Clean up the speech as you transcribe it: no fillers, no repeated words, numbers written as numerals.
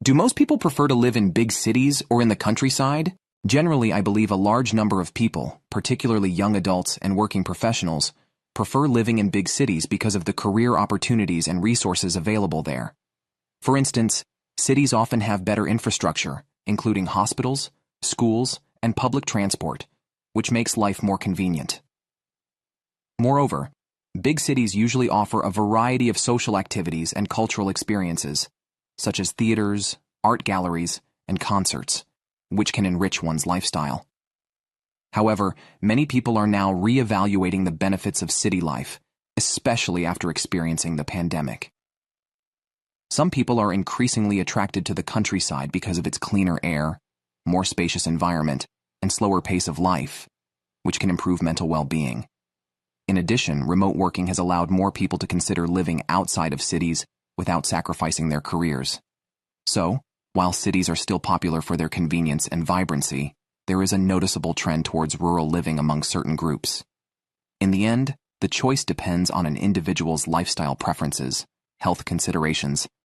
Do most people prefer to live in big cities or in the countryside? Generally, I believe a large number of people, particularly young adults and working professionals, prefer living in big cities because of the career opportunities and resources available there. For instance, cities often have better infrastructure, including hospitals, schools, and public transport, which makes life more convenient. Moreover, big cities usually offer a variety of social activities and cultural experiences, such as theaters, art galleries, and concerts, which can enrich one's lifestyle. However, many people are now reevaluating the benefits of city life, especially after experiencing the pandemic. Some people are increasingly attracted to the countryside because of its cleaner air, more spacious environment, and slower pace of life, which can improve mental well-being. In addition, remote working has allowed more people to consider living outside of cities without sacrificing their careers. So, while cities are still popular for their convenience and vibrancy, there is a noticeable trend towards rural living among certain groups. In the end, the choice depends on an individual's lifestyle preferences, health considerations,